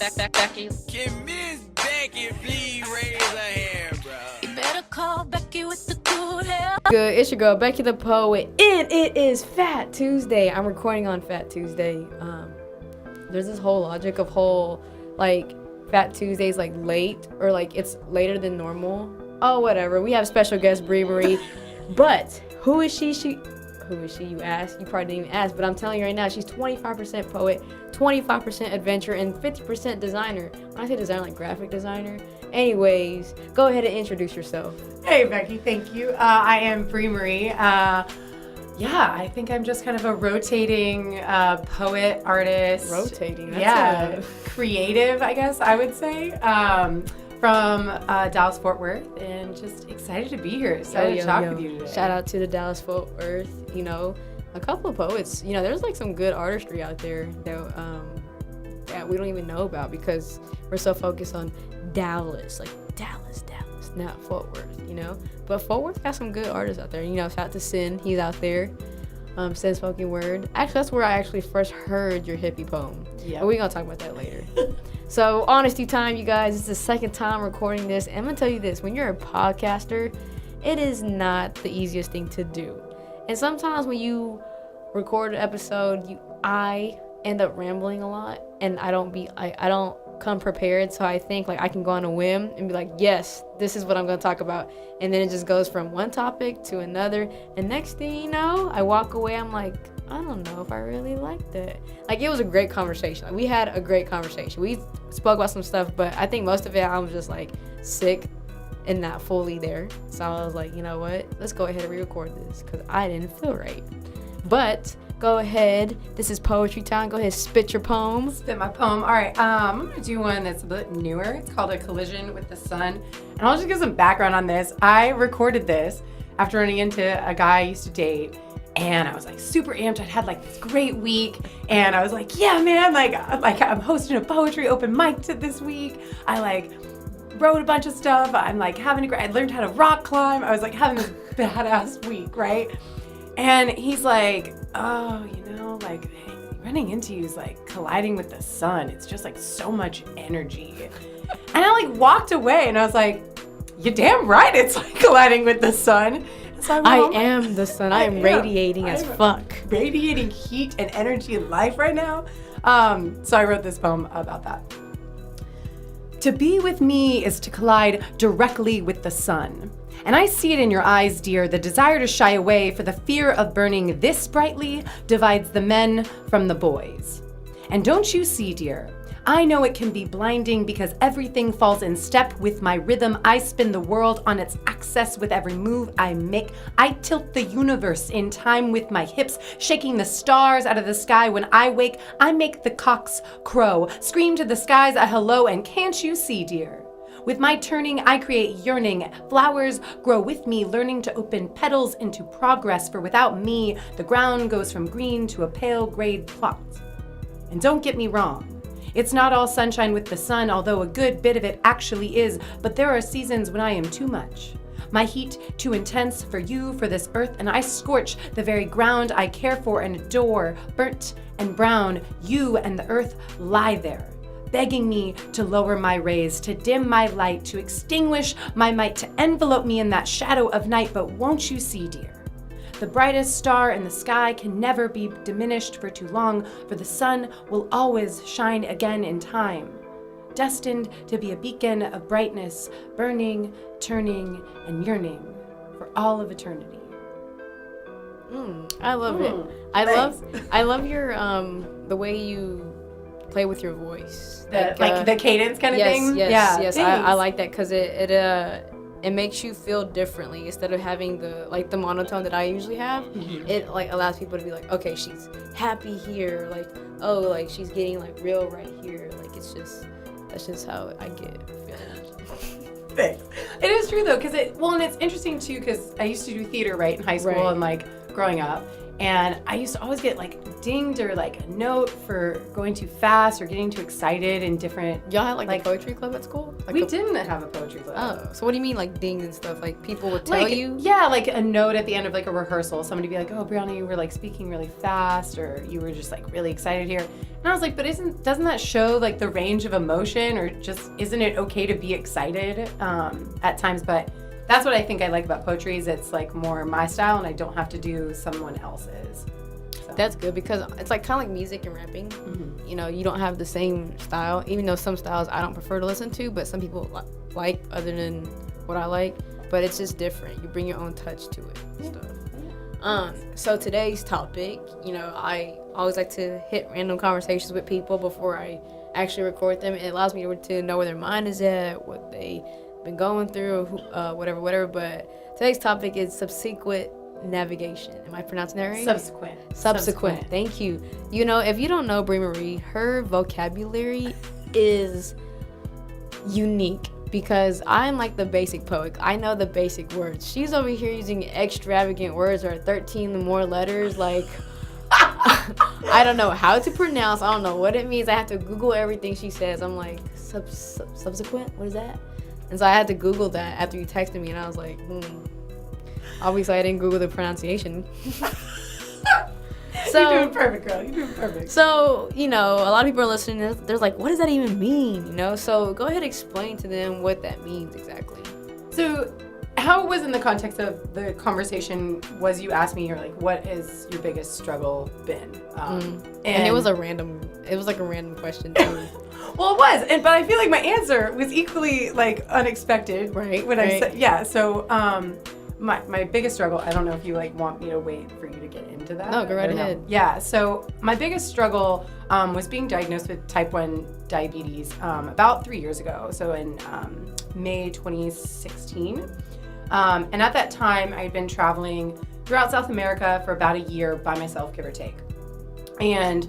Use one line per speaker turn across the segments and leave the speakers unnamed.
Becky.
Can Miss Becky please raise her hand, bro?
You better call Becky with the good hair.
Good, it's your girl Becky the Poet, and it is Fat Tuesday. I'm recording on Fat Tuesday. There's this whole logic of Fat Tuesday's like late, or like it's later than normal. Oh, whatever. We have special guest Brie Marie, but who is she? Who is she? You ask. You probably didn't even ask, but I'm telling you right now, she's 25% poet, 25% adventure, and 50% designer. When I say designer, like graphic designer. Anyways, go ahead and introduce yourself.
Hey, Becky, thank you. I am Brie Marie. I think I'm just kind of a rotating poet, artist.
Rotating?
That's creative, I guess I would say. From Dallas, Fort Worth, and just excited to be here. Excited to talk with you today.
Shout out to the Dallas Fort Worth. You know, a couple of poets. You know, there's like some good artistry out there that we don't even know about because we're so focused on Dallas, not Fort Worth. You know, but Fort Worth got some good artists out there. You know, shout out to Sin. He's out there. Unspoken Words. Actually, that's where I actually first heard your hippie poem.
Yeah.
But we're gonna talk about that later. So, honesty time, you guys. It's the second time recording this. And I'm going to tell you this. When you're a podcaster, it is not the easiest thing to do. And sometimes when you record an episode, I end up rambling a lot. And I don't come prepared. So I think like I can go on a whim and be like, yes, this is what I'm going to talk about. And then it just goes from one topic to another. And next thing you know, I walk away. I'm like, I don't know if I really liked it. Like, it was a great conversation. Like, we had a great conversation. We spoke about some stuff, but I think most of it I was just, like, sick and not fully there. So I was like, you know what? Let's go ahead and re-record this because I didn't feel right. But go ahead. This is poetry time. Go ahead, spit your poem.
Spit my poem. All right, I'm going to do one that's a bit newer. It's called A Collision with the Sun. And I'll just give some background on this. I recorded this after running into a guy I used to date. And I was like super amped. I'd had like this great week. And I was like, yeah, man, like I'm hosting a poetry open mic this week. I like wrote a bunch of stuff. I'm like I learned how to rock climb. I was like having this badass week, right? And he's like, oh, you know, like, hey, running into you is like colliding with the sun. It's just like so much energy. And I like walked away and I was like, you're damn right. It's like colliding with the sun. So
I am the sun. I am radiating as fuck.
Radiating heat and energy and life right now. So I wrote this poem about that. To be with me is to collide directly with the sun. And I see it in your eyes, dear, the desire to shy away for the fear of burning this brightly divides the men from the boys. And don't you see, dear, I know it can be blinding because everything falls in step with my rhythm. I spin the world on its axis with every move I make. I tilt the universe in time with my hips, shaking the stars out of the sky. When I wake, I make the cocks crow, scream to the skies a hello, and can't you see, dear? With my turning, I create yearning. Flowers grow with me, learning to open petals into progress, for without me, the ground goes from green to a pale grayed plot. And don't get me wrong. It's not all sunshine with the sun, although a good bit of it actually is, but there are seasons when I am too much. My heat too intense for you, for this earth, and I scorch the very ground I care for and adore. Burnt and brown, you and the earth lie there, begging me to lower my rays, to dim my light, to extinguish my might, to envelope me in that shadow of night. But won't you see, dear? The brightest star in the sky can never be diminished for too long, for the sun will always shine again in time, destined to be a beacon of brightness, burning, turning, and yearning for all of eternity.
I love it. I love your the way you play with your voice.
Like the cadence kind of thing?
Yes. I like that because it makes you feel differently instead of having the monotone that I usually have. Mm-hmm. It like allows people to be like, okay, she's happy here, like, oh, like she's getting like real right here. Like that's just how I get feeling.
Thanks. It is true though, and it's interesting too because I used to do theater in high school and like growing up, And I used to always get like dinged or like a note for going too fast or getting too excited in different.
Y'all had like a poetry club at school? Like
We didn't have a poetry club.
Oh, so what do you mean like ding and stuff? Like people would tell
Like,
you?
yeah, like a note at the end of like a rehearsal. Somebody would be like, "Oh, Brianna, you were like speaking really fast, or you were just like really excited here." And I was like, "But doesn't that show like the range of emotion, or just isn't it okay to be excited at times?" But that's what I think I like about poetry is it's like more my style, and I don't have to do someone else's. So.
That's good because it's like kind of like music and rapping.
Mm-hmm.
You know, you don't have the same style, even though some styles I don't prefer to listen to, but some people like other than what I like. But it's just different. You bring your own touch to it and stuff. So today's topic, you know, I always like to hit random conversations with people before I actually record them. It allows me to know where their mind is at, what they been going through, whatever. But today's topic is subsequent navigation. Am I pronouncing that right? Subsequent. Thank you. You know, if you don't know Brie Marie, her vocabulary is unique because I'm like the basic poet. I know the basic words. She's over here using extravagant words or 13 more letters. Like, I don't know how to pronounce. I don't know what it means. I have to Google everything she says. I'm like, subsequent? What is that? And so I had to Google that after you texted me, and I was like, Obviously, I didn't Google the pronunciation.
You're doing perfect, girl. You're doing perfect.
So, you know, a lot of people are listening. They're like, what does that even mean? You know, so go ahead and explain to them what that means exactly.
So, how was in the context of the conversation was you asked me, you're like, what is your biggest struggle been?
And it was like a random question too.
Well, it was, but I feel like my answer was equally like unexpected.
Right.
I said, yeah. So, my biggest struggle. I don't know if you like want me to wait for you to get into that.
No, go right ahead.
Yeah. So my biggest struggle was being diagnosed with type 1 diabetes about 3 years ago. So in May 2016. And at that time, I had been traveling throughout South America for about a year by myself, give or take. And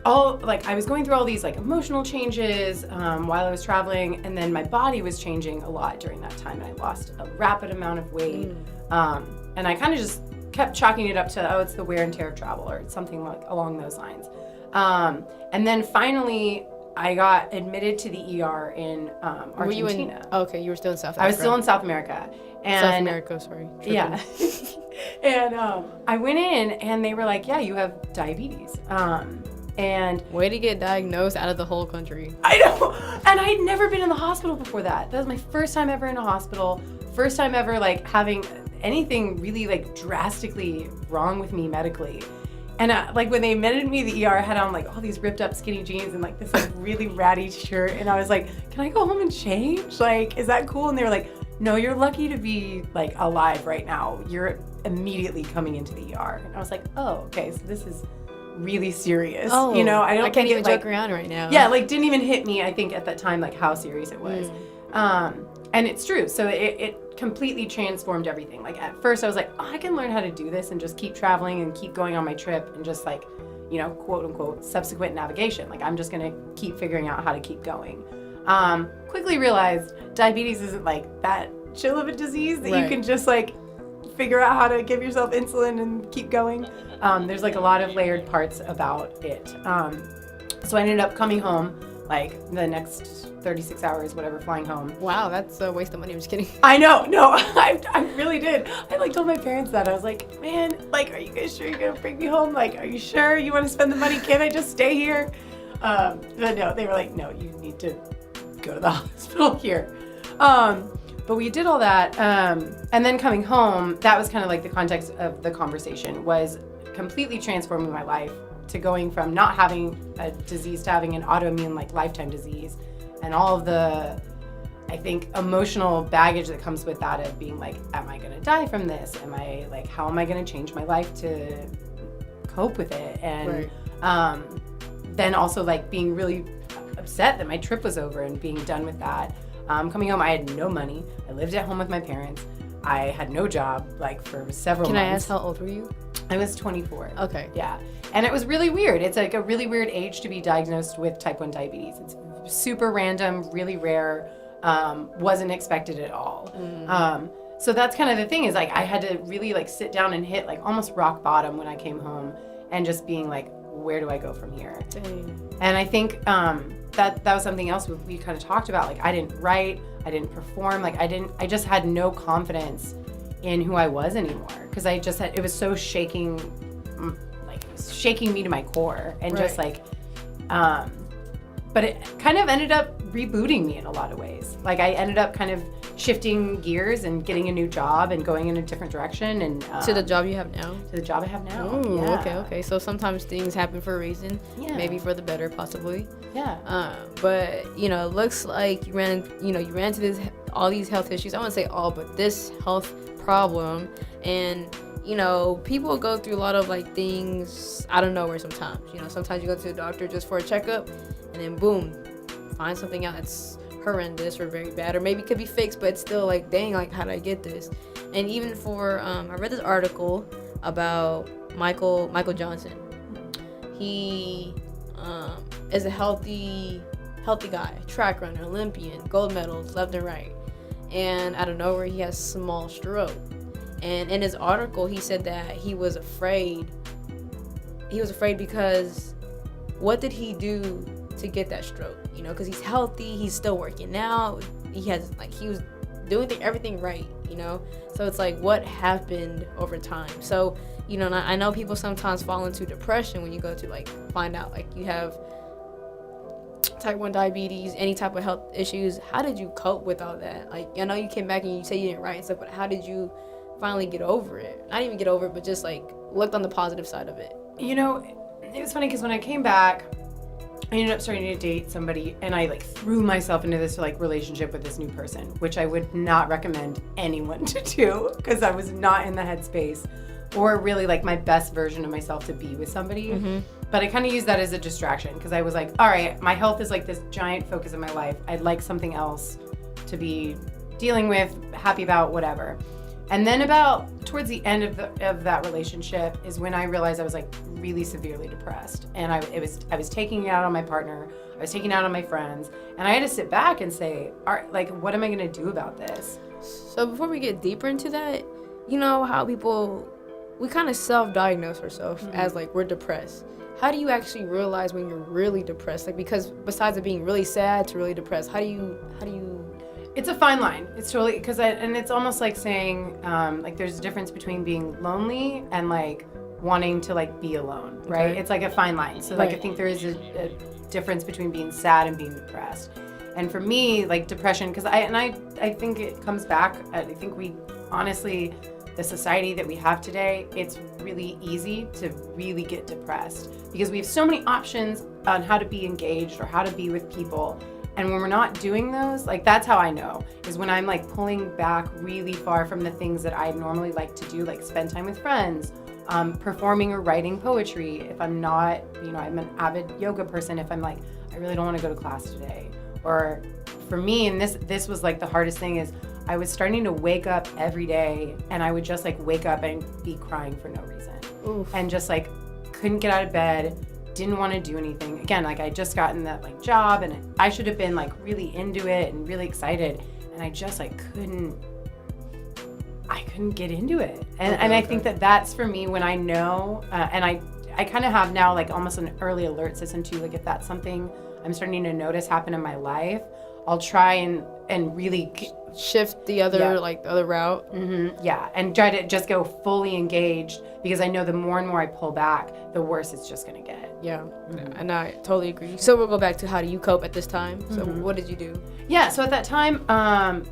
I was going through all these like emotional changes while I was traveling, and then my body was changing a lot during that time, and I lost a rapid amount of weight. And I kind of just kept chalking it up to, it's the wear and tear of travel or something like along those lines. And then finally, I got admitted to the ER in Argentina.
Were you you were still in South America.
I was still in South America.
South America, sorry. Tripping.
Yeah. And I went in and they were like, yeah, you have diabetes. And
way to get diagnosed out of the whole country.
I know. And I had never been in the hospital before that. That was my first time ever in a hospital. First time ever like having anything really like drastically wrong with me medically. And like when they admitted me to the ER, I had on like all these ripped up skinny jeans and like this like really ratty shirt. And I was like, can I go home and change? Like, is that cool? And they were like, no, you're lucky to be like alive right now. You're immediately coming into the ER. And I was like, oh, okay, so this is really serious.
Oh,
you know, I
can't even joke around right now.
Yeah, like didn't even hit me, I think, at that time, like how serious it was. And it's true. So it completely transformed everything. Like at first I was like, I can learn how to do this and just keep traveling and keep going on my trip and just like, you know, quote unquote, subsequent navigation. Like I'm just going to keep figuring out how to keep going. Quickly realized diabetes isn't like that chill of a disease that you can just like figure out how to give yourself insulin and keep going. There's like a lot of layered parts about it. So I ended up coming home like the next 36 hours, whatever, flying home.
Wow, that's a waste of money. I'm just kidding.
I know. No, I really did. I like told my parents that. I was like, man, like, are you guys sure you're going to bring me home? Like, are you sure you want to spend the money? Can I just stay here? But no, they were like, no, you need to go to the hospital here. But we did all that. And then coming home, that was kind of like the context of the conversation was completely transforming my life to going from not having a disease to having an autoimmune like lifetime disease. And all of the, I think, emotional baggage that comes with that of being like, am I going to die from this? How am I going to change my life to cope with it? And then also like being really upset that my trip was over and being done with that. Coming home, I had no money. I lived at home with my parents. I had no job like for several months.
Can I ask how old were you?
I was 24.
Okay.
Yeah. And it was really weird. It's like a really weird age to be diagnosed with type 1 diabetes. It's super random, really rare, wasn't expected at all. So that's kind of the thing is like I had to really like sit down and hit like almost rock bottom when I came home and just being like, where do I go from here?
Dang.
And I think that was something else we kind of talked about. Like I didn't write, I didn't perform, like I just had no confidence in who I was anymore because I just had, it was so shaking, like it was shaking me to my core and just like, but it kind of ended up rebooting me in a lot of ways. Like I ended up kind of shifting gears and getting a new job and going in a different direction and
To the job you have now?
to the job I have now.
Ooh,
Yeah.
okay. So sometimes things happen for a reason.
Yeah.
Maybe for the better, possibly.
Yeah.
But you know, it looks like you ran into all these health issues. I wouldn't say all, but this health problem, and you know, people go through a lot of like things out of nowhere sometimes. You know, sometimes you go to the doctor just for a checkup, and then boom, find something out that's horrendous or very bad, or maybe it could be fixed, but it's still like, dang, like how did I get this? And even for I read this article about Michael Johnson. He is a healthy guy, track runner, Olympian, gold medals left and right, and out of nowhere he has small stroke. And in his article he said that he was afraid because what did he do to get that stroke? You know, because he's healthy, he's still working out, he was doing everything right, you know. So it's like, what happened over time? So, you know, I know people sometimes fall into depression when you go to like find out like you have type 1 diabetes, any type of health issues. How did you cope with all that? Like, I know you came back and you say you didn't write and stuff, but how did you finally get over it? Not even get over it, but just like looked on the positive side of it.
You know, it was funny because when I came back, I ended up starting to date somebody, and I like threw myself into this like relationship with this new person, which I would not recommend anyone to do because I was not in the headspace or really like my best version of myself to be with somebody. Mm-hmm. But I kind of used that as a distraction because I was like, all right, my health is like this giant focus of my life. I'd like something else to be dealing with, happy about, whatever. And then about towards the end of that relationship is when I realized I was like really severely depressed, and I was taking it out on my partner, I was taking it out on my friends, and I had to sit back and say, all right, like, what am I gonna do about this?
So before we get deeper into that, you know how we kind of self-diagnose ourselves as like we're depressed. How do you actually realize when you're really depressed? Like, because besides it being really sad to really depressed, how do you?
It's a fine line. It's totally, and it's almost like saying, like there's a difference between being lonely and like wanting to like be alone, right?
Okay.
It's like a fine line. So like I think there is a difference between being sad and being depressed. And for me, like depression, because I think it comes back. I think we honestly, the society that we have today, it's really easy to really get depressed because we have so many options on how to be engaged or how to be with people. And when we're not doing those, like that's how I know, is when I'm like pulling back really far from the things that I normally like to do, like spend time with friends, performing or writing poetry. If I'm not, you know, I'm an avid yoga person, if I'm like, I really don't want to go to class today. Or for me, and this was like the hardest thing, is I was starting to wake up every day and I would just like wake up and be crying for no reason. Oof. And just like couldn't get out of bed, didn't want to do anything. Again, like I just gotten that like job and I should have been like really into it and really excited, and I just like couldn't get into it. And I think that's for me when I know, and I kind of have now like almost an early alert system too. Like if that's something I'm starting to notice happen in my life, I'll try and really
shift the other like the other route.
Mm-hmm. Yeah, and try to just go fully engaged, because I know the more and more I pull back, the worse it's just gonna get.
Yeah, mm-hmm. And I totally agree. So we'll go back to how do you cope at this time? So what did you do?
Yeah, so at that time,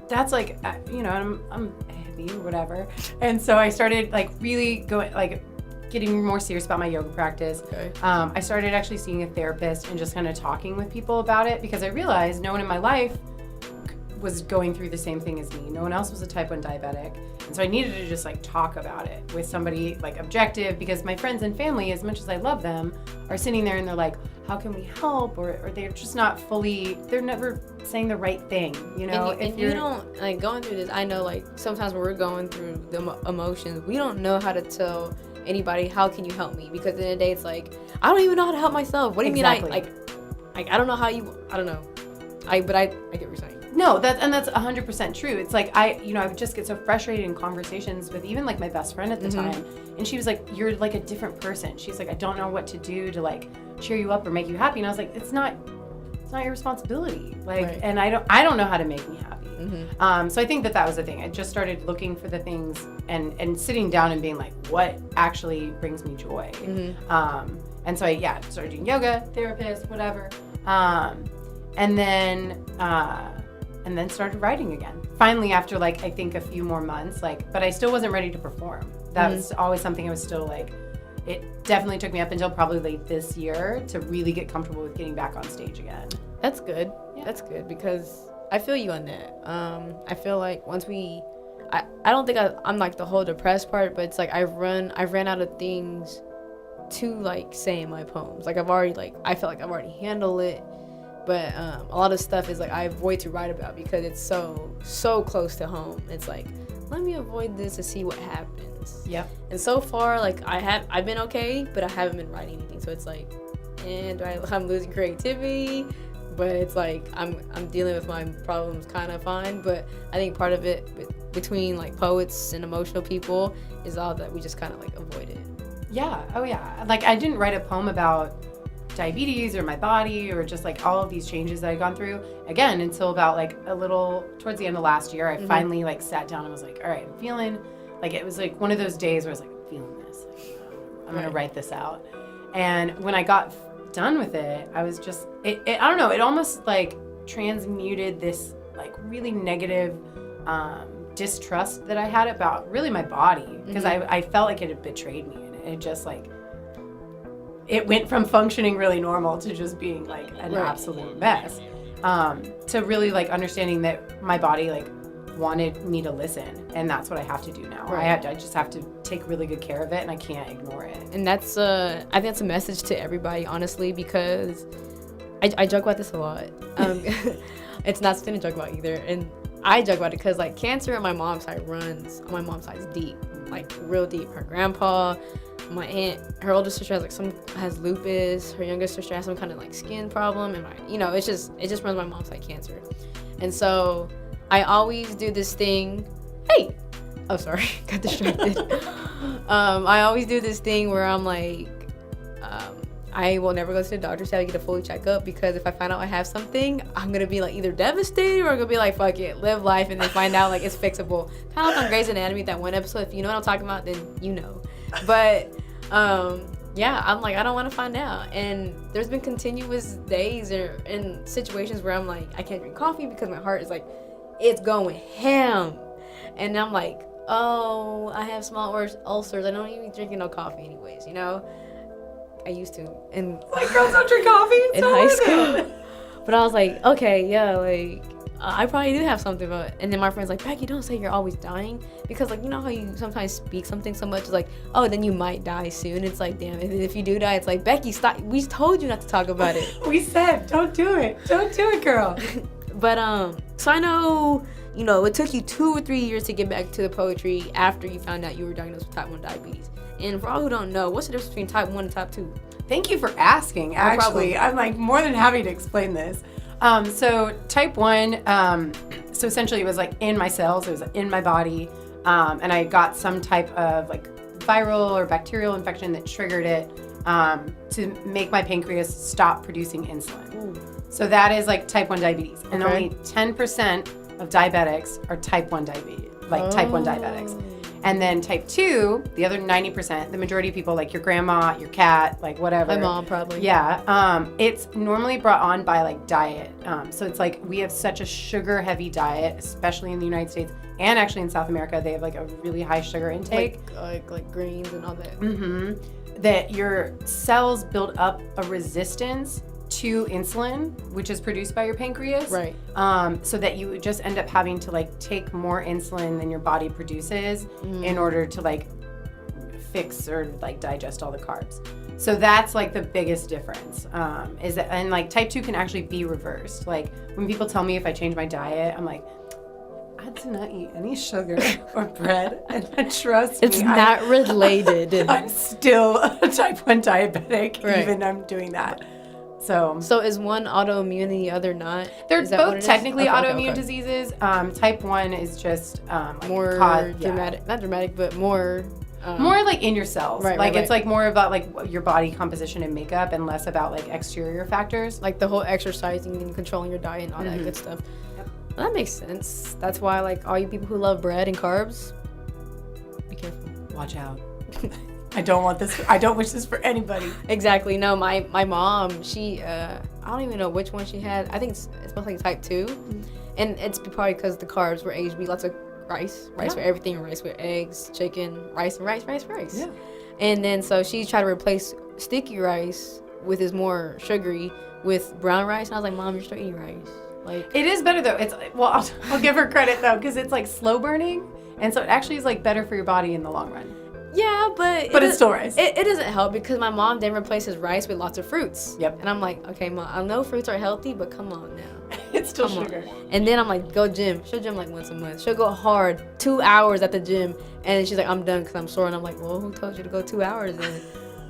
that's like, you know, I'm heavy or whatever, and so I started like really going like getting more serious about my yoga practice.
Okay.
I started actually seeing a therapist and just kind of talking with people about it, because I realized no one in my life was going through the same thing as me. No one else was a type 1 diabetic. And so I needed to just like talk about it with somebody like objective, because my friends and family, as much as I love them, are sitting there and they're like, how can we help? Or they're just not fully, they're never saying the right thing, you know?
And you don't, like going through this, I know like sometimes when we're going through the emotions, we don't know how to tell anybody, how can you help me? Because at the end of the day, it's like, I don't even know how to help myself. What do you mean I don't know how you, I don't know. But I get what you're saying.
No, that's 100% true. It's like I would just get so frustrated in conversations with even like my best friend at the time, and she was like, "You're like a different person." She's like, "I don't know what to do to like cheer you up or make you happy," and I was like, "It's not your responsibility." Like,
Right.
and I don't know how to make me happy. So I think that was the thing. I just started looking for the things and sitting down and being like, what actually brings me joy. And so I started doing yoga, therapist, whatever. And then started writing again. Finally, after like I think a few more months, like, but I still wasn't ready to perform. That was always something I was still like. It definitely took me up until probably late this year to really get comfortable with getting back on stage again.
That's good.
Yeah.
That's good because I feel you on that. I feel like once I don't think I'm like the whole depressed part, but it's like I ran out of things to like say in my poems. Like I feel like I've already handled it, but a lot of stuff is like I avoid to write about because it's so close to home. It's like, let me avoid this to see what happens.
Yep.
And so far, like I've been okay, but I haven't been writing anything. So it's like, and I'm losing creativity. But it's like I'm dealing with my problems kind of fine. But I think part of it between like poets and emotional people is all that we just kind of like avoid it.
Yeah. Oh yeah. Like I didn't write a poem about diabetes or my body or just like all of these changes that I'd gone through again until about like a little towards the end of last year. I finally like sat down and was like, all right, I'm feeling like it was like one of those days where I was like, I'm feeling this. Like, I'm gonna write this out. And when I got done with it, I was just I don't know, it almost like transmuted this like really negative distrust that I had about really my body because I felt like it had betrayed me, and it just like it went from functioning really normal to just being like an absolute mess, to really like understanding that my body like wanted me to listen, and that's what I have to do now. I just have to take really good care of it, and I can't ignore it.
And that's I think that's a message to everybody, honestly, because I joke about this a lot. It's not something to joke about either, and I joke about it because like cancer on my mom's side runs on my mom's side is deep, like real deep. Her grandpa, my aunt, her older sister has lupus. Her younger sister has some kind of like skin problem, and it just runs my mom's side cancer, and so I always do this thing. Hey, oh sorry, got distracted. I always do this thing where I'm like, I will never go to the doctor to get a full checkup because if I find out I have something, I'm gonna be like either devastated or I'm gonna be like, fuck it, live life, and then find out like it's fixable. Kind of like on Grey's Anatomy, that one episode. If you know what I'm talking about, then you know. But yeah, I'm like, I don't want to find out. And there's been continuous days or in situations where I'm like, I can't drink coffee because my heart is like, it's going ham. And I'm like, oh, I have small ulcers. I don't even drink no coffee anyways, you know? I used to. And
Like girls don't drink coffee? It's
in
so
high
worth
school.
it.
But I was like, okay, yeah, like, I probably do have something. But and then my friend's like, Becky, don't say you're always dying. Because, like, you know how you sometimes speak something so much? It's like, oh, then you might die soon. It's like, damn, if you do die, it's like, Becky, stop. We told you not to talk about it.
We said, don't do it. Don't do it, girl.
But, so I know, it took you 2 or 3 years to get back to the poetry after you found out you were diagnosed with type 1 diabetes. And for all who don't know, what's the difference between type 1 and type 2?
Thank you for asking, actually. I'm like more than happy to explain this. So type 1, so essentially it was like in my cells, it was in my body, and I got some type of like viral or bacterial infection that triggered it to make my pancreas stop producing insulin.
Ooh.
So that is like type 1 diabetes. And
Okay.
only 10% of diabetics are type 1 diabetes, like type 1 diabetics. And then type 2, the other 90%, the majority of people, like your grandma, your cat, like whatever.
My mom, probably.
Yeah. It's normally brought on by like diet. So it's like we have such a sugar heavy diet, especially in the United States and actually in South America. They have like a really high sugar intake.
Like greens and all that.
Mm-hmm. That your cells build up a resistance to insulin, which is produced by your pancreas.
Right.
So that you just end up having to like take more insulin than your body produces in order to like fix or like digest all the carbs. So that's like the biggest difference. Is that, and like type 2 can actually be reversed. Like when people tell me if I change my diet, I'm like, I do not eat any sugar or bread, and trust me,
It's not related.
I'm still a type 1 diabetic,
Right.
even I'm doing that. So
is one autoimmune and the other not?
they're
Is that what
both
it is?
technically
Okay,
autoimmune
okay.
diseases. Type 1 is just like
More
yeah.
dramatic, not dramatic, but more.
More like in your cells.
Right,
like
right,
it's
right.
like more about like your body composition and makeup and less about like exterior factors.
Like the whole exercising and controlling your diet and all that good stuff.
Yep.
Well, that makes sense. That's why, like, all you people who love bread and carbs, be careful.
Watch out. I don't want this. I don't wish this for anybody.
Exactly. No, my mom, she, I don't even know which one she had. I think it's mostly type 2. And it's probably because the carbs were aged. We lots of rice with everything, rice with eggs, chicken, rice and rice.
Yeah.
And then so she tried to replace sticky rice with this more sugary with brown rice. And I was like, Mom, you're still eating rice. Like,
It is better though. It's well, I'll give her credit though because it's like slow burning, and so it actually is like better for your body in the long run.
yeah, but
But it's still rice.
It doesn't help because my mom then replaces rice with lots of fruits.
Yep.
And I'm like, okay, Mom, I know fruits are healthy, but come on now.
It's still
Come
sugar.
on. And then I'm like, go gym. She'll gym like once a month. She'll go hard 2 hours at the gym. And she's like, I'm done because I'm sore. And I'm like, well, who told you to go 2 hours then?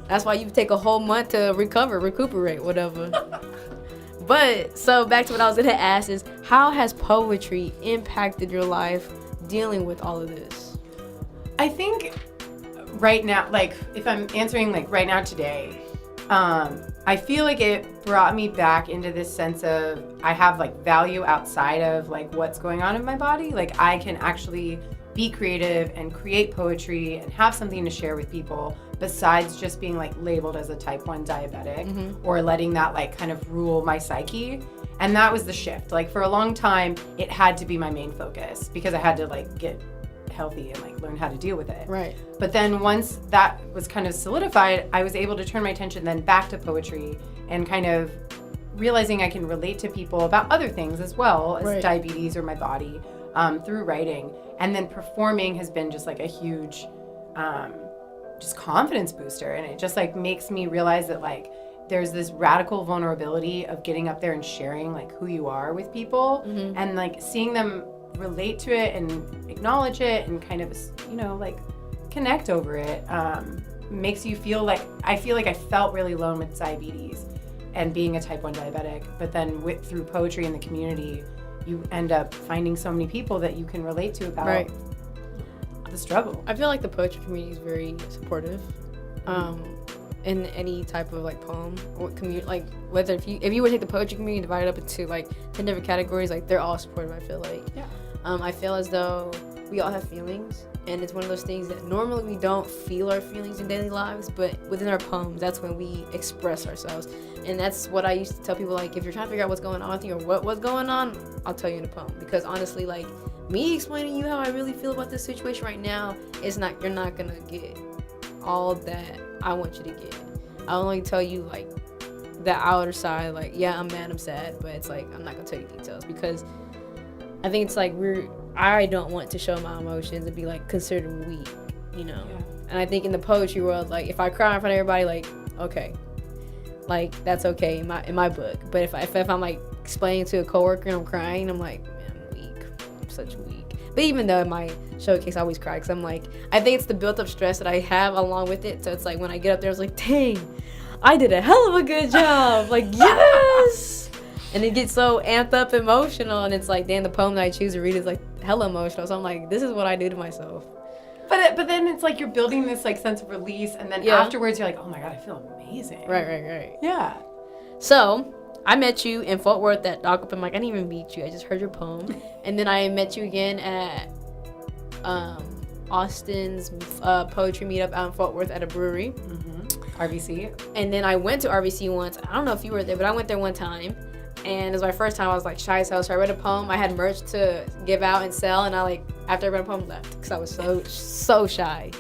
That's why you take a whole month to recuperate, whatever. But, so back to what I was going to ask is, how has poetry impacted your life dealing with all of this?
I think right now, like if I'm answering like right now today, I feel like it brought me back into this sense of I have like value outside of like what's going on in my body. Like I can actually be creative and create poetry and have something to share with people besides just being like labeled as a type 1 diabetic or letting that like kind of rule my psyche. And that was the shift. Like for a long time, it had to be my main focus because I had to like get healthy and like learn how to deal with it.
Right.
But then once that was kind of solidified, I was able to turn my attention then back to poetry and kind of realizing I can relate to people about other things as well as diabetes or my body through writing. And then performing has been just like a huge just confidence booster. And it just like makes me realize that like there's this radical vulnerability of getting up there and sharing like who you are with people and like seeing them relate to it and acknowledge it and kind of, you know, like connect over it makes you feel like I felt really alone with diabetes and being a type 1 diabetic, but then through poetry in the community you end up finding so many people that you can relate to about the struggle.
I feel like the poetry community is very supportive in any type of like poem or like whether if you would take the poetry community and divide it up into like 10 different categories, like they're all supportive. I feel like I feel as though we all have feelings, and it's one of those things that normally we don't feel our feelings in daily lives, but within our poems, that's when we express ourselves. And that's what I used to tell people, like, if you're trying to figure out what's going on with you or what's going on, I'll tell you in a poem. Because honestly, like, me explaining to you how I really feel about this situation right now, you're not gonna get all that I want you to get. I'll only tell you, like, the outer side, like, yeah, I'm mad, I'm sad, but it's like, I'm not gonna tell you details because I think it's like I don't want to show my emotions and be like considered weak, you know? Yeah. And I think in the poetry world, like if I cry in front of everybody, like, okay, like that's okay in my book. But if I'm like explaining to a coworker and I'm crying, I'm like, man, I'm weak. I'm such weak. But even though in my showcase I always cry because I'm like, I think it's the built up stress that I have along with it. So it's like when I get up there, it's like, dang, I did a hell of a good job. Like, yes. And it gets so amped up emotional, and it's like, damn, the poem that I choose to read is like hella emotional. So I'm like, this is what I do to myself.
But then it's like you're building this like sense of release, and then afterwards you're like, oh my god, I feel amazing.
Right.
Yeah.
So I met you in Fort Worth at Dog Open Mic. I didn't even meet you. I just heard your poem. And then I met you again at Austin's poetry meetup out in Fort Worth at a brewery.
RVC.
And then I went to RVC once. I don't know if you were there, but I went there one time. And it was my first time. I was like shy as hell. So I read a poem. I had merch to give out and sell. And I like, after I read a poem, left because I was so shy.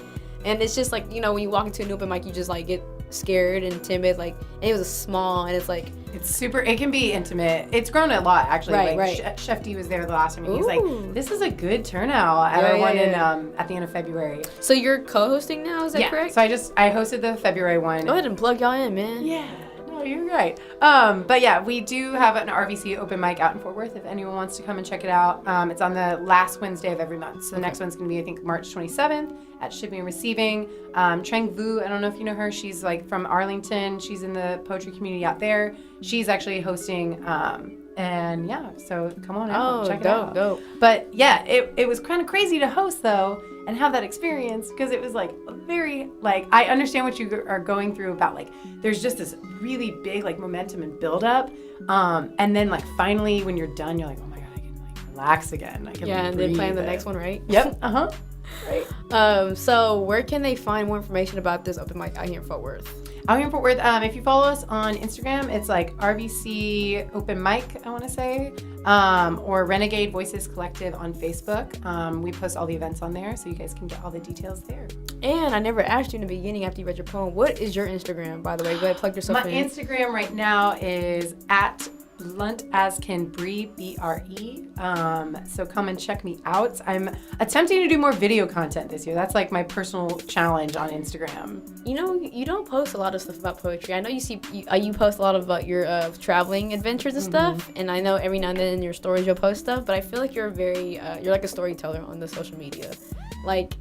And it's just like, you know, when you walk into an open mic, you just like get scared and timid. Like, and it was small, and it's like,
it can be intimate. It's grown a lot actually.
Right.
Chef D was there the last time, and he's like, this is a good turnout at our one in at the end of February.
So you're co-hosting now, is that correct?
So I hosted the February one.
Go ahead and plug y'all in, man.
Yeah. Oh, you're right. But yeah, we do have an RVC open mic out in Fort Worth if anyone wants to come and check it out. It's on the last Wednesday of every month. So the next one's going to be, I think, March 27th at Shipping and Receiving. Trang Vu, I don't know if you know her. She's like from Arlington. She's in the poetry community out there. She's actually hosting. And yeah, so come on out, check it out. Dope. But yeah, it was kind of crazy to host though and have that experience because it was like very like I understand what you are going through about like there's just this really big like momentum and build up, and then like finally when you're done you're like, oh my god, I can like relax again. I can
and then plan the next one, right?
Yep. Right.
So where can they find more information about this open mic out here in Fort Worth?
Out here in Fort Worth, if you follow us on Instagram, it's like RVC Open Mic, I want to say, or Renegade Voices Collective on Facebook. We post all the events on there, so you guys can get all the details there.
And I never asked you in the beginning after you read your poem, what is your Instagram, by the way? Go ahead, plug yourself in.
My Instagram right now is at @luntAsCan Brie, B-R-E. So come and check me out. I'm attempting to do more video content this year. That's like my personal challenge on Instagram.
You know, you don't post a lot of stuff about poetry. I know you post a lot about your traveling adventures and stuff, and I know every now and then in your stories you'll post stuff, but I feel like you're you're like a storyteller on the social media. Like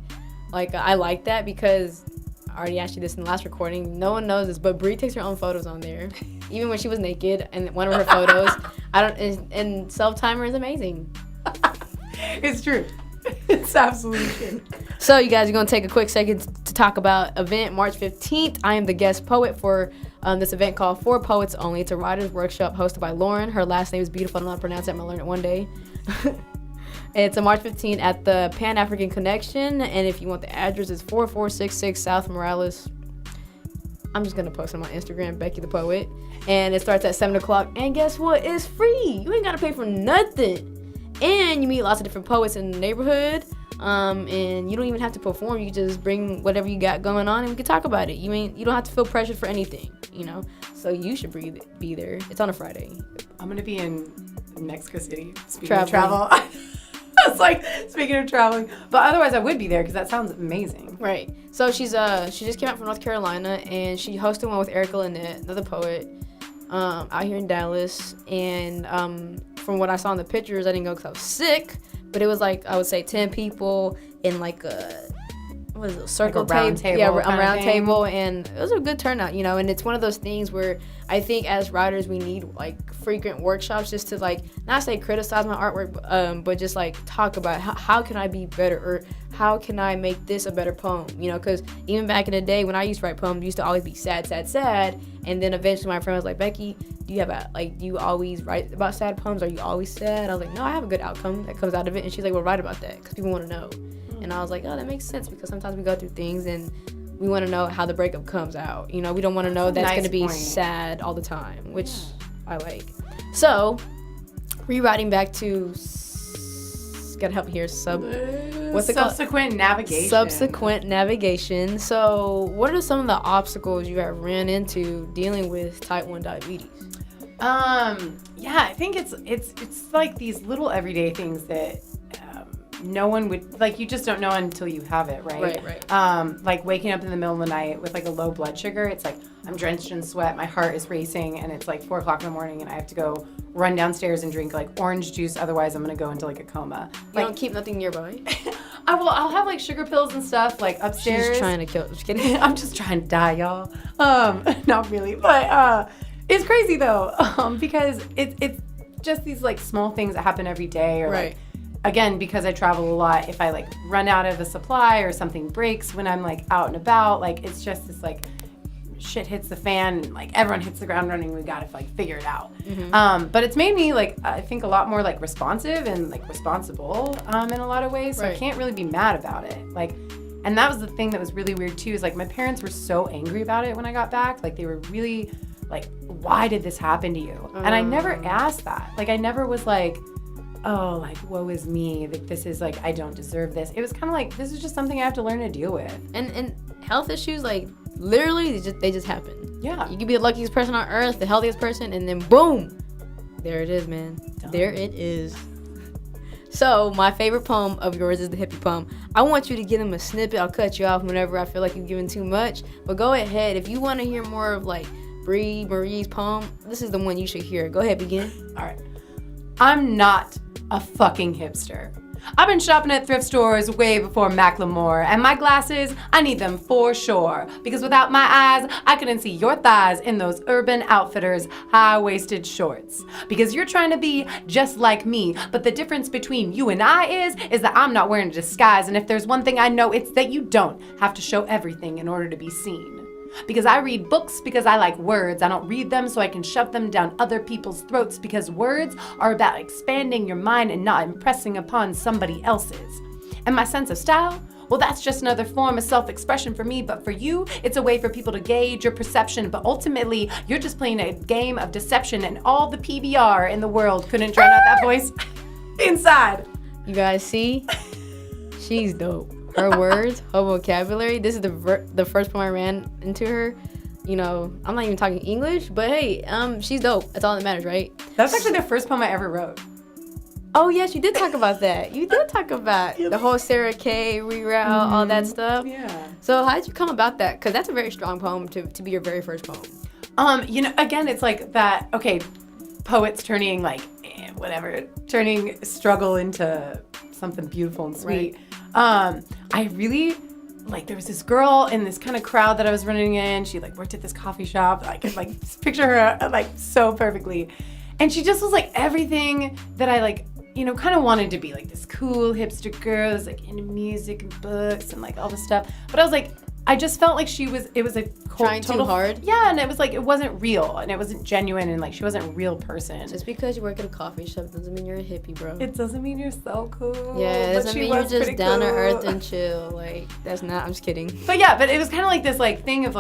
I like that because I already asked you this in the last recording. No one knows this, but Brie takes her own photos on there. Even when she was naked, and one of her photos, and self-timer is amazing.
It's true. It's absolutely true.
So you guys are going to take a quick second to talk about event March 15th. I am the guest poet for this event called For Poets Only. It's a writer's workshop hosted by Lauren. Her last name is beautiful. I don't know how to pronounce it. I'm going to learn it one day. It's a March 15th at the Pan-African Connection, and if you want the address, it's 4466 South Morales. I'm just going to post it on my Instagram, Becky the Poet, and it starts at 7 o'clock, and guess what? It's free. You ain't got to pay for nothing, and you meet lots of different poets in the neighborhood, and you don't even have to perform. You just bring whatever you got going on, and we can talk about it. You don't have to feel pressured for anything, so you should be there. It's on a Friday.
I'm going to be in Mexico City, speaking of travel. It's like, speaking of traveling, but otherwise I would be there because that sounds amazing.
Right. So she just came out from North Carolina, and she hosted one with Erica Lynette, another poet, out here in Dallas. And from what I saw in the pictures, I didn't go because I was sick, but it was like, I would say 10 people in like a circle
like a round table.
Yeah, a round table, and it was a good turnout, and it's one of those things where I think as writers we need like frequent workshops just to like not say criticize my artwork, but just like talk about how can I be better, or how can I make this a better poem, because even back in the day when I used to write poems, it used to always be sad, and then eventually my friend was like, Becky, do you always write about sad poems? Are you always sad? I was like, no, I have a good outcome that comes out of it. And she's like, well, write about that because people want to know. And I was like, oh, that makes sense, because sometimes we go through things and we want to know how the breakup comes out. We don't want to know that's going to be sad all the time, which I like. So, rewriting back to, gotta help me here, what's it called? Subsequent navigation. So, what are some of the obstacles you have ran into dealing with type 1 diabetes?
I think it's like these little everyday things that no one would, like, you just don't know until you have it, right?
Right.
Like waking up in the middle of the night with like a low blood sugar. It's like I'm drenched in sweat, my heart is racing, and it's like 4 o'clock in the morning, and I have to go run downstairs and drink like orange juice. Otherwise, I'm gonna go into like a coma.
You don't keep nothing nearby?
I'll have like sugar pills and stuff like upstairs.
She's trying to kill. Just kidding.
I'm just trying to die, y'all. Not really, but it's crazy though, because it's just these like small things that happen every day, or
right.
like. Again, because I travel a lot, if I like run out of a supply or something breaks when I'm like out and about, like it's just this like shit hits the fan, and like everyone hits the ground running. We gotta like figure it out. Mm-hmm. But it's made me like I think a lot more like responsive and like responsible in a lot of ways. So
right.
I can't really be mad about it. Like, and that was the thing that was really weird too. Is like my parents were so angry about it when I got back. Like they were really like, why did this happen to you? And I never asked that. Like I never was like, oh, like, woe is me, that this is like, I don't deserve this. It was kind of like, this is just something I have to learn to deal with.
And health issues, like, literally, they just happen.
Yeah.
You could be the luckiest person on earth, the healthiest person, and then boom, there it is, man. Dumb. There it is. So, my favorite poem of yours is the hippie poem. I want you to give them a snippet. I'll cut you off whenever I feel like you're giving too much. But go ahead. If you want to hear more of, like, Brie Marie's poem. This is the one you should hear. Go ahead, begin.
All right. I'm not a fucking hipster. I've been shopping at thrift stores way before Macklemore, and my glasses, I need them for sure, because without my eyes, I couldn't see your thighs in those Urban Outfitters high-waisted shorts. Because you're trying to be just like me, but the difference between you and I is that I'm not wearing a disguise, and if there's one thing I know, it's that you don't have to show everything in order to be seen. Because I read books because I like words. I don't read them so I can shove them down other people's throats, because words are about expanding your mind and not impressing upon somebody else's. And my sense of style? Well, that's just another form of self-expression for me, but for you, it's a way for people to gauge your perception, but ultimately, you're just playing a game of deception, and all the PBR in the world couldn't drown out that voice inside.
You guys see? She's dope. Her words, her vocabulary. This is the first poem I ran into her. You know, I'm not even talking English, but hey, she's dope. That's all that matters, right?
That's actually the first poem I ever wrote.
Oh yes, you did talk about that. You did talk about the whole Sarah K reroute, all that stuff.
Yeah.
So how did you come about that? Because that's a very strong poem to be your very first poem.
You know, again, it's like that. Okay, poets turning turning struggle into something beautiful and sweet.
Right.
I really, there was this girl in this kind of crowd that I was running in. She worked at this coffee shop. I could just picture her so perfectly. And she just was everything that I kind of wanted to be, this cool hipster girl that's into music and books and all this stuff. But I was I just felt like it was a
trying
total,
too hard.
Yeah, and it was it wasn't real and it wasn't genuine and she wasn't a real person.
Just because you work at a coffee shop doesn't mean you're a hippie, bro.
It doesn't mean you're so cool.
Yeah, it doesn't mean you're just down to earth and chill. That's not, I'm just kidding.
But yeah, but it was kind of this thing of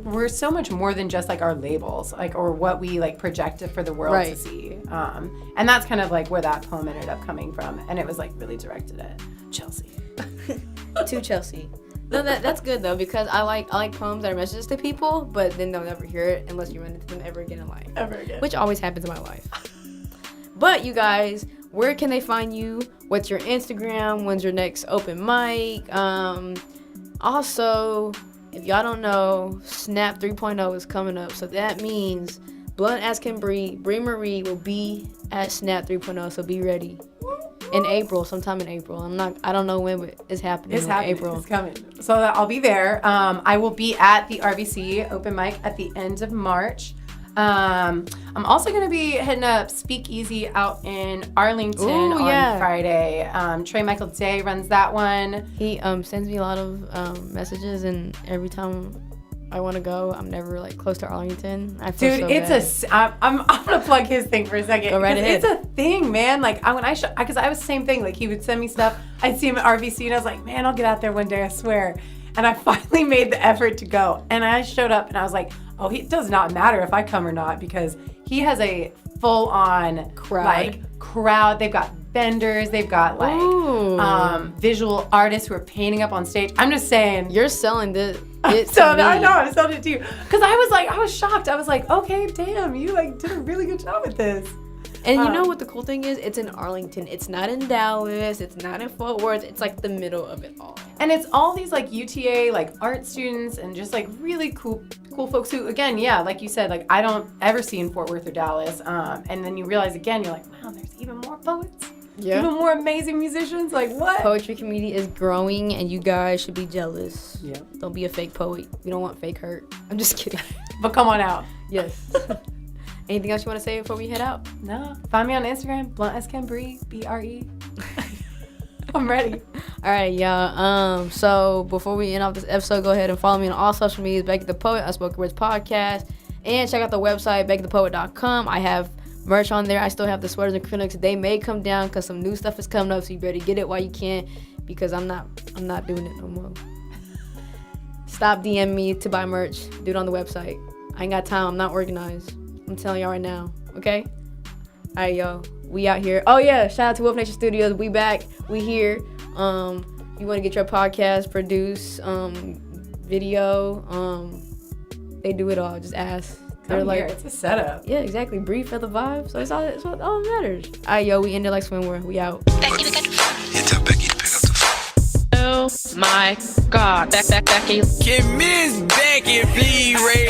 we're so much more than just our labels, or what we project for the world to see. And that's kind of where that poem ended up coming from. And it was really directed at Chelsea.
To Chelsea. No, that's good though, because I like poems that are messages to people, but then they'll never hear it unless you run into them ever again in life. Ever again. Which always happens in my life. But you guys, where can they find you? What's your Instagram? When's your next open mic? Also, if y'all don't know, Snap 3.0 is coming up, so that means Blunt as Can Brie Marie will be at Snap 3.0, so be ready. In April, sometime in April. I don't know when, but it's happening.
It's happening.
April.
It's coming. So I'll be there. I will be at the RVC open mic at the end of March. I'm also going to be hitting up Speakeasy out in Arlington on Friday. Trey Michael Day runs that one.
He sends me a lot of messages, and every time I want to go, I'm never close to Arlington. I feel so bad.
I'm gonna plug his thing for a second.
Go right ahead.
It's a thing, man. Because I was the same thing. He would send me stuff. I'd see him at RVC, and I was like, man, I'll get out there one day, I swear. And I finally made the effort to go. And I showed up, and I was like, oh, it does not matter if I come or not, because he has a full-on crowd. They've got vendors. They've got visual artists who are painting up on stage. I'm just saying.
You're selling this.
I know, I'm selling it to you. Because I was shocked. I was like, okay, damn, you did a really good job at this.
And you know what the cool thing is? It's in Arlington. It's not in Dallas. It's not in Fort Worth. It's the middle of it all.
And it's all these UTA art students and just really cool folks who, again, like you said, I don't ever see in Fort Worth or Dallas. And then you realize again, you're like, wow, there's even more poets. Yeah. Even more amazing musicians. What?
Poetry community is growing, and you guys should be jealous.
Yeah.
Don't be a fake poet. We don't want fake hurt. I'm just kidding.
But come on out.
Yes. Anything else you want to say before we head out?
No. Find me on Instagram, Blunt as Can Brie, BRE. I'm ready.
All right, y'all. So before we end off this episode, go ahead and follow me on all social medias, Becky the Poet, Unspoken Words Podcast, and check out the website, beckythepoet.com. I have merch on there. I still have the sweaters and critics. They may come down because some new stuff is coming up, so you better get it while you can, because I'm not doing it no more. Stop DMing me to buy merch. Do it on the website. I ain't got time. I'm not organized. I'm telling y'all right now. Okay? All right, yo. We out here. Oh yeah, shout out to Wolf Nation Studios. We back. We here. You want to get your podcast produced, video. They do it all. Just ask.
They're here. It's a setup.
Yeah, exactly. Breathe for the vibe. So it's all that matters. All right, yo. We ended like swimwear. We out.
Becky, look at the phone.
Yeah, tell Becky to pick up the phone.
Oh my God, Becky.
Can Miss Becky please raise